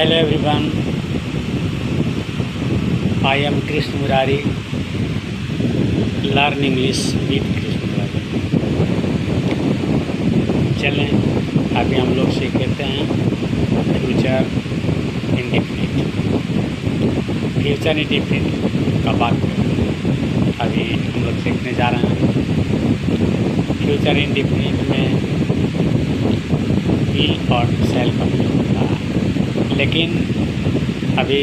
Hello everyone, I am Krishna Murari, Learn English with Krishna Murari। चलें अभी हम लोग सीख लेते हैं फ्यूचर इंडेफिनिट। फ्यूचर इंडेफिनिट का बात अभी हम लोग सीखने जा रहे हैं। फ्यूचर इंडेफिनिट में विल और शैल का प्रयोग होता है, लेकिन अभी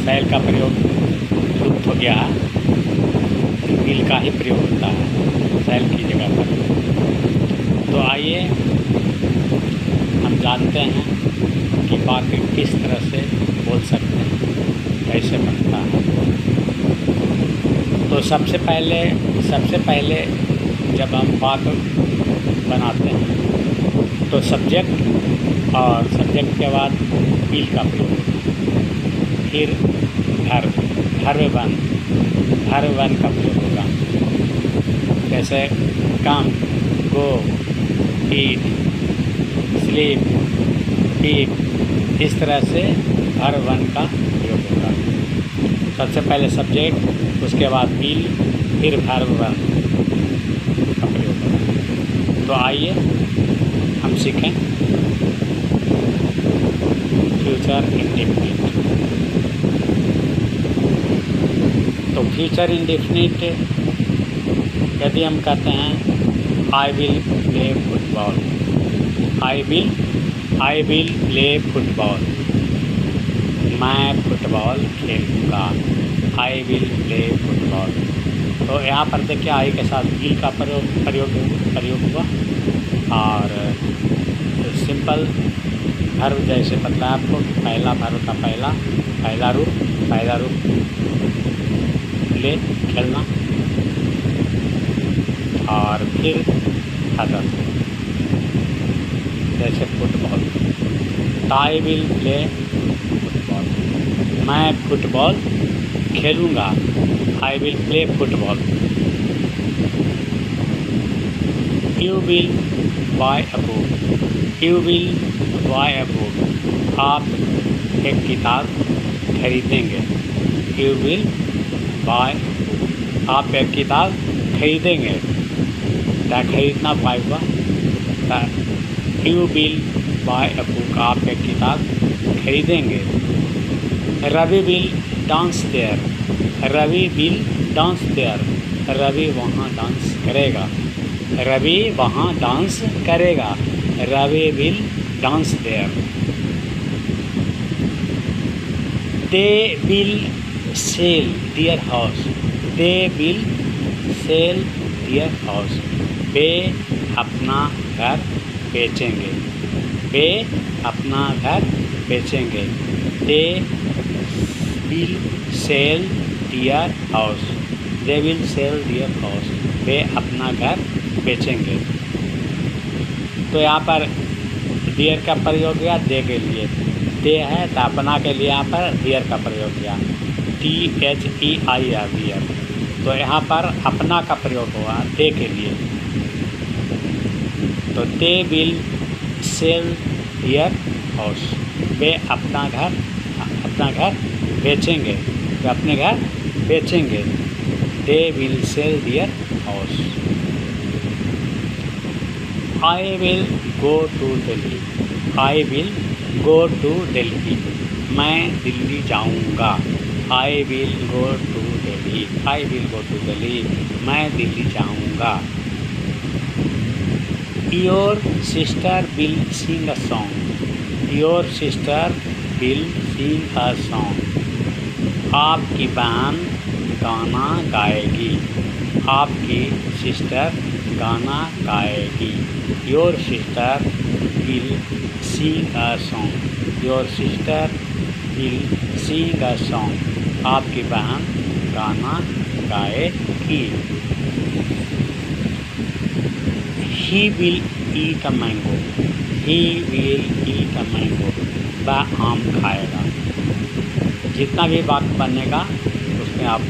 शैल का प्रयोग लुप्त हो गया है, विल का ही प्रयोग होता है शैल की जगह पर। तो आइए हम जानते हैं कि वाक्य किस तरह से बोल सकते हैं, कैसे बनता है। तो सबसे पहले जब हम वाक्य बनाते हैं तो सब्जेक्ट और सब्जेक्ट के बाद विल का प्रयोग, फिर वर्ब वन का प्रयोग होगा। जैसे कम, गो, ईट, स्लीप, ईट, इस तरह से वर्ब वन का प्रयोग होगा। सबसे पहले सब्जेक्ट, उसके बाद विल, फिर वर्ब वन का प्रयोग होगा। तो आइए हम सीखें फ्यूचर इंडेफिनिट। तो फ्यूचर इंडेफिनिट यदि हम कहते हैं I will play football, I will play football, मैं फुटबॉल खेलूँगा, आई विल प्ले फुटबॉल। तो यहाँ पर देखिए आई के साथ विल का प्रयोग हुआ और सिंपल वर्ब जैसे बताया आपको कि पहला वर्ब का पहला रूप प्ले खेलना, और फिर अदर जैसे football, I will play football, मैं फुटबॉल खेलूँगा, I will play football. You will buy a book, you will buy a book, आप एक किताब खरीदेंगे, यू विल बाय बुक, आप एक किताब खरीदेंगे। क्या खरीदना पाएगा? You will buy a book, आप एक किताब खरीदेंगे। Ravi will dance there, Ravi will dance there, Ravi वहाँ डांस करेगा, रवि वहाँ डांस करेगा, Ravi will dance there. They will sell their house, they will sell their house, वे अपना घर बेचेंगे, वे अपना घर बेचेंगे। They will sell their house, they will sell their house, वे अपना घर बेचेंगे। तो यहाँ पर डियर का प्रयोग किया दे के लिए, दे है तो अपना के लिए यहाँ पर डियर का प्रयोग किया, THEIR डियर। तो यहाँ पर अपना का प्रयोग हुआ दे के लिए। तो they will sell their house, वे अपना घर बेचेंगे, वे अपने घर बेचेंगे। They will sell their house. I will go to Delhi, I will go to Delhi, मैं दिल्ली जाऊंगा, I will go to Delhi, I will go to Delhi, मैं दिल्ली जाऊंगा। Your sister will sing a song, your sister will sing a song, आपकी बहन गाना गाएगी, आपकी sister गाना गाएगी। Your sister will sing a song, your sister will sing a song, आपकी बहन गाना गाएगी। He will eat a mango, he will eat a mango, वह आम खाएगा। जितना भी वाक्य बनेगा उसमें आप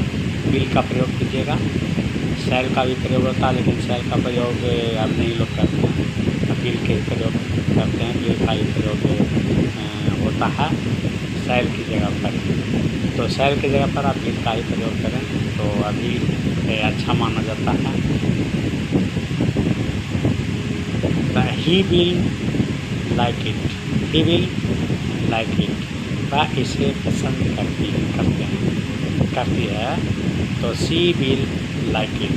विल का प्रयोग कीजिएगा। शैल का भी प्रयोग होता है, लेकिन शैल का प्रयोग अब नहीं लोग करते हैं, विल के प्रयोग करते हैं। विल का ही प्रयोग जाता है शैल की जगह पर। तो शैल की जगह पर आप विल का ही प्रयोग करें तो अभी अच्छा माना जाता है। He will like it, he will like it, वह इसे पसंद करती है। तो she will like it,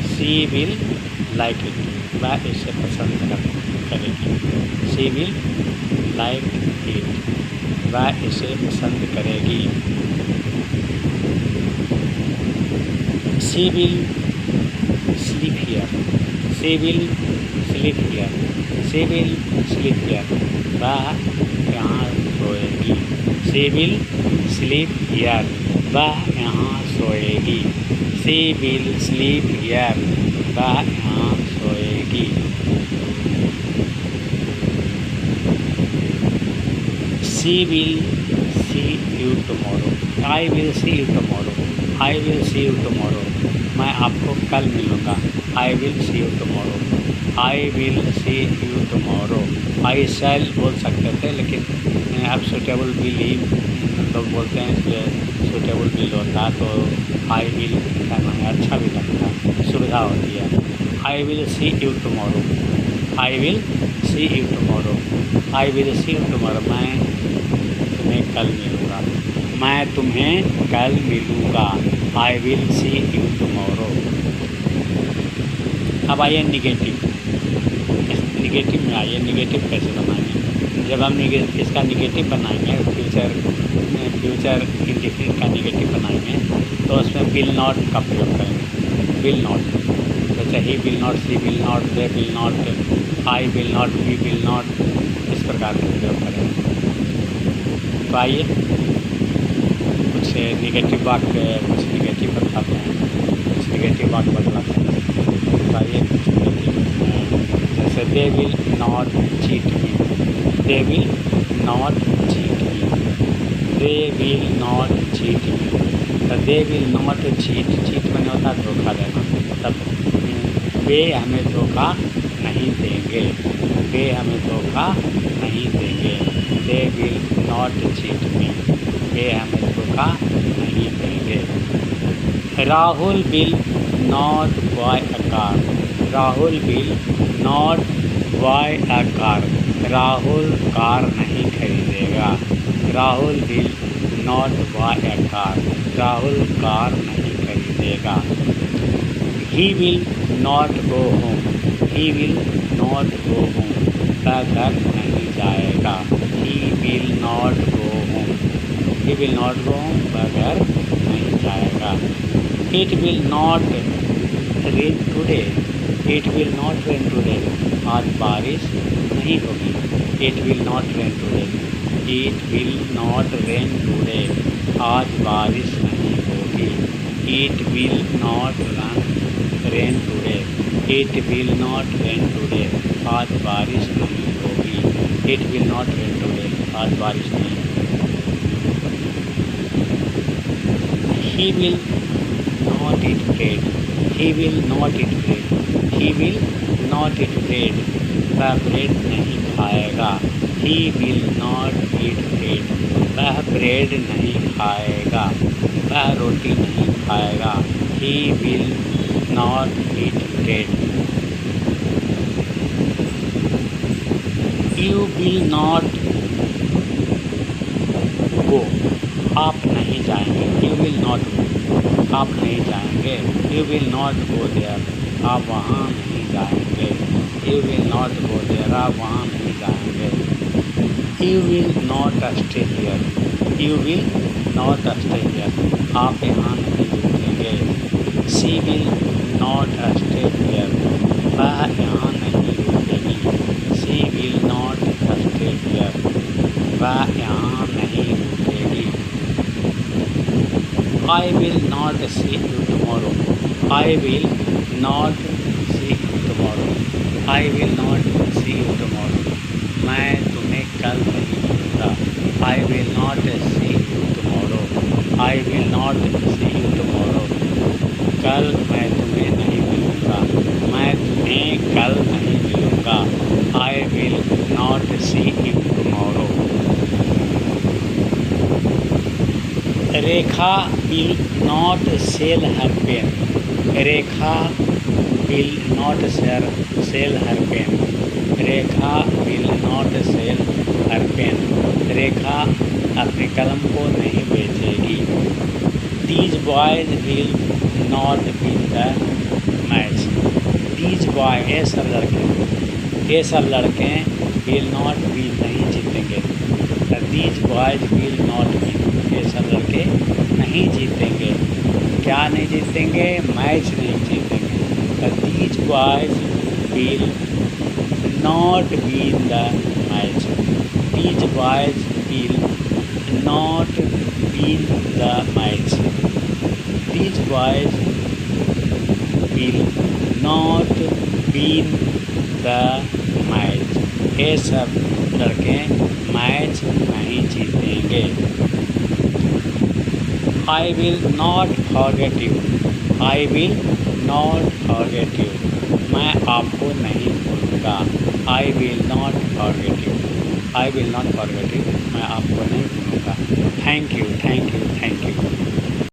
she will like it, वह इसे पसंद करेगी। शी विल लाइक इट, वह इसे पसंद करेगी। She will sleep here, she will sleep here, she will sleep here, वह यहाँ सोएगी। शी विल स्लीप हियर, वह यहाँ सोएगी। शी विल स्लीप हियर, वह यहाँ सोएगी। She will see you tomorrow, I will see you tomorrow, I will see you tomorrow, मैं आपको कल मिलूँगा। I will see you tomorrow, I will see you tomorrow, I shall बोल सकते थे लेकिन अब suitable will ही लोग बोलते हैं, इसलिए suitable will होता है तो I will कहना है अच्छा भी लगता है, सुविधा होती है। I will see you tomorrow, I will see you tomorrow, I will see you tomorrow, मैं तुम्हें कल मिलूँगा, मैं तुम्हें कल मिलूँगा। I will see you tomorrow. अब आइए निगेटिव, इस निगेटिव में आइए, निगेटिव कैसे बनाएंगे। जब हम इसका निगेटिव बनाएंगे, फ्यूचर इंडिफिनिट का निगेटिव बनाएंगे तो उसमें विल नॉट का प्रयोग करेंगे। विल नॉट, जैसे he will not, she will not, they will not, I will not, we will not, इस प्रकार का प्रयोग करेंगे। तो आइए कुछ निगेटिव वाक्य, कुछ निगेटिव बताते हैं, कुछ निगेटिव वाक्य बतलाते हैं। तो आइए कुछ निगेटिव, जैसे they will not cheat me, they will not cheat me, they will not cheat me. तो they will not cheat, cheat मैंने होता है धोखा देना, तब वे हमें धोखा नहीं देंगे, वे हमें धोखा नहीं देंगे। They will not cheat me, वे हमें धोखा नहीं देंगे। Rahul will not buy a car, Rahul will not buy a car, Rahul car नहीं खरीदेगा। Rahul will not buy a car, Rahul car नहीं खरीदेगा। He will not go home, he will not go home, वह घर नहीं जाएगा। He will not go home, he will not go home, वह घर नहीं जाएगा। It will not rain today, it will not rain today, आज बारिश नहीं होगी। It will not rain today, it will not rain today, आज बारिश नहीं होगी। It will not rain today, it will not rain today, आज बारिश नहीं होगी। It will not rain today, आज बारिश नहीं होगी। ही will not eat bread, he will not eat bread, he will not eat bread, वह ब्रेड नहीं खाएगा। ही विल नॉट ईट ब्रेड, वह ब्रेड नहीं खाएगा, वह रोटी नहीं खाएगा। ही will not eat bread. You will not गो, आप नहीं जाएंगे। यू विल नॉट गो, आप नहीं जाएंगे। You will not go there, आप वहाँ नहीं जाएंगे। You will not go there, आप वहाँ नहीं जाएंगे। You will not stay here, you will not stay here, आप यहाँ नहीं रुकेंगे। She will not stay here, वह यहाँ नहीं रुकेगी। She will not stay here, वह यहाँ नहीं रुकेगी। I will not see you tomorrow, I will not see you tomorrow, I will not see you tomorrow, मैं तुम्हें कल नहीं मिलूँगा। I will not see you tomorrow, I will not see you tomorrow, कल मैं तुम्हें नहीं मिलूँगा, मैं तुम्हें कल नहीं मिलूँगा। I will not see you tomorrow. Rekha will not sell her pen. Rekha will not sell her pen. Rekha will not sell her pen. Rekha अपने कलम को नहीं बेचेगी। These boys will not win the match. These boy ये सब लड़के विल नॉट विन नहीं जीतेंगे। These boys will not win ये सब लड़के नहीं जीतेंगे। क्या नहीं जीतेंगे? मैच नहीं जीतेंगे। These boys will not win the match. These boys will not win the match. These boys will not win the match. ये सब लड़के मैच नहीं जीतेंगे। आई will not forget you. I will not forget you. मैं आपको नहीं भूलूंगा। आई will not forget you. I will not forget you. मैं आपको नहीं भूलूंगा। Thank you, thank you, thank you.